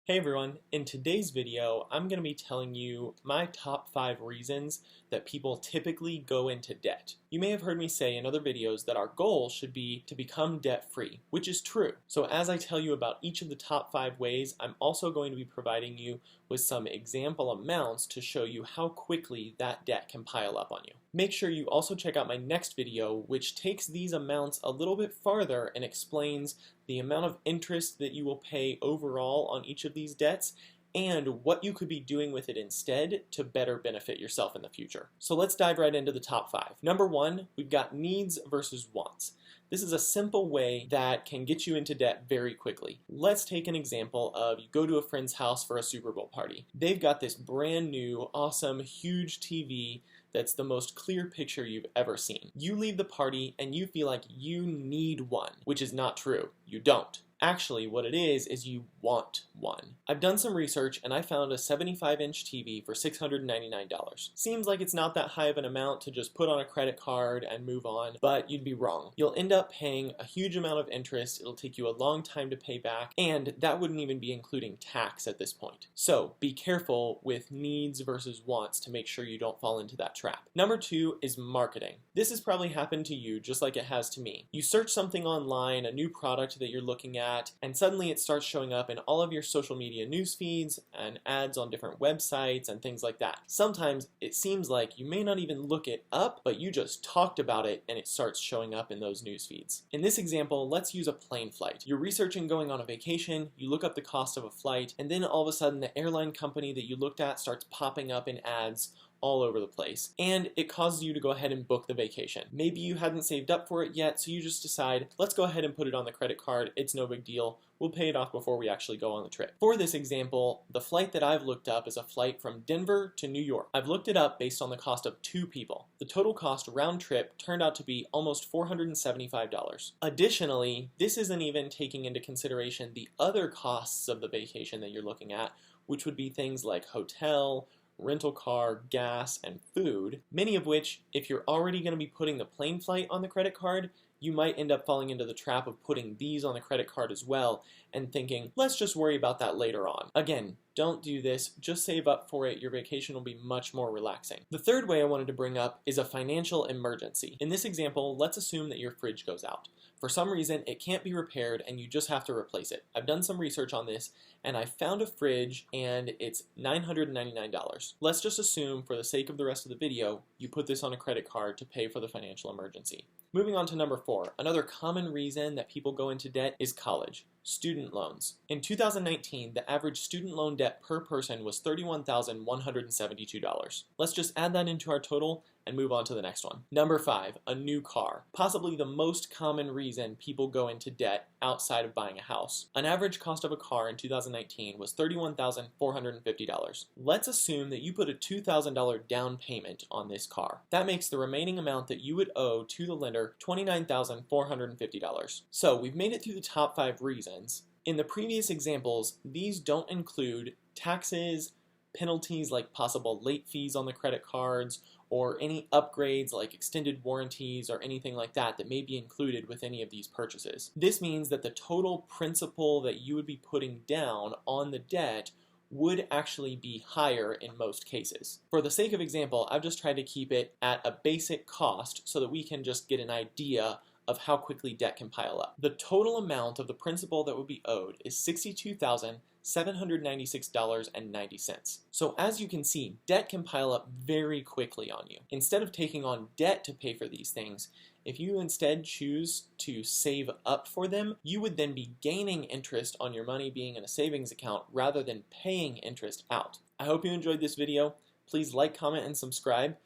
Hey everyone, in today's video, I'm going to be telling you my top 5 reasons that people typically go into debt. You may have heard me say in other videos that our goal should be to become debt-free, which is true. So as I tell you about each of the top 5 ways, I'm also going to be providing you with some example amounts to show you how quickly that debt can pile up on you. Make sure you also check out my next video, which takes these amounts a little bit farther and explains the amount of interest that you will pay overall on each of these debts and what you could be doing with it instead to better benefit yourself in the future. So let's dive right into the top 5. Number 1, we've got needs versus wants. This is a simple way that can get you into debt very quickly. Let's take an example of you go to a friend's house for a Super Bowl party. They've got this brand new, awesome, huge TV that's the most clear picture you've ever seen. You leave the party and you feel like you need one, which is not true. You don't. Actually, what it is you want one. I've done some research and I found a 75-inch TV for $699. Seems like it's not that high of an amount to just put on a credit card and move on, but you'd be wrong. You'll end up paying a huge amount of interest, it'll take you a long time to pay back, and that wouldn't even be including tax at this point. So be careful with needs versus wants to make sure you don't fall into that trap. Number 2 is marketing. This has probably happened to you just like it has to me. You search something online, a new product that you're looking at, and suddenly it starts showing up in all of your social media news feeds and ads on different websites and things like that. Sometimes it seems like you may not even look it up, but you just talked about it and it starts showing up in those news feeds. In this example, let's use a plane flight. You're researching going on a vacation, you look up the cost of a flight, and then all of a sudden the airline company that you looked at starts popping up in ads all over the place, and it causes you to go ahead and book the vacation. Maybe you hadn't saved up for it yet, so you just decide, let's go ahead and put it on the credit card, it's no big deal, we'll pay it off before we actually go on the trip. For this example, the flight that I've looked up is a flight from Denver to New York. I've looked it up based on the cost of 2 people. The total cost round trip turned out to be almost $475. Additionally, this isn't even taking into consideration the other costs of the vacation that you're looking at, which would be things like hotel, rental car, gas, and food, many of which, if you're already going to be putting the plane flight on the credit card, you might end up falling into the trap of putting these on the credit card as well and thinking, let's just worry about that later on. Again, don't do this, just save up for it, your vacation will be much more relaxing. The third way I wanted to bring up is a financial emergency. In this example, let's assume that your fridge goes out. For some reason, it can't be repaired and you just have to replace it. I've done some research on this and I found a fridge and it's $999. Let's just assume, for the sake of the rest of the video, you put this on a credit card to pay for the financial emergency. Moving on to number 4, another common reason that people go into debt is college. Student loans. In 2019, the average student loan debt per person was $31,172. Let's just add that into our total and move on to the next one. Number 5, a new car. Possibly the most common reason people go into debt outside of buying a house. An average cost of a car in 2019 was $31,450. Let's assume that you put a $2,000 down payment on this car. That makes the remaining amount that you would owe to the lender $29,450. So we've made it through the top 5 reasons. In the previous examples, these don't include taxes, penalties like possible late fees on the credit cards, or any upgrades like extended warranties or anything like that that may be included with any of these purchases. This means that the total principal that you would be putting down on the debt would actually be higher in most cases. For the sake of example, I've just tried to keep it at a basic cost so that we can just get an idea of how quickly debt can pile up. The total amount of the principal that would be owed is $62,796.90. So as you can see, debt can pile up very quickly on you. Instead of taking on debt to pay for these things, if you instead choose to save up for them, you would then be gaining interest on your money being in a savings account rather than paying interest out. I hope you enjoyed this video. Please like, comment, and subscribe.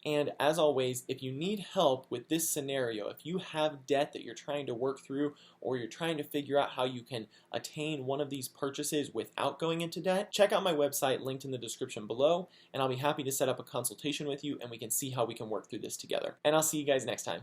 And as always, if you need help with this scenario, if you have debt that you're trying to work through, or you're trying to figure out how you can attain one of these purchases without going into debt, check out my website linked in the description below, and I'll be happy to set up a consultation with you and we can see how we can work through this together. And I'll see you guys next time.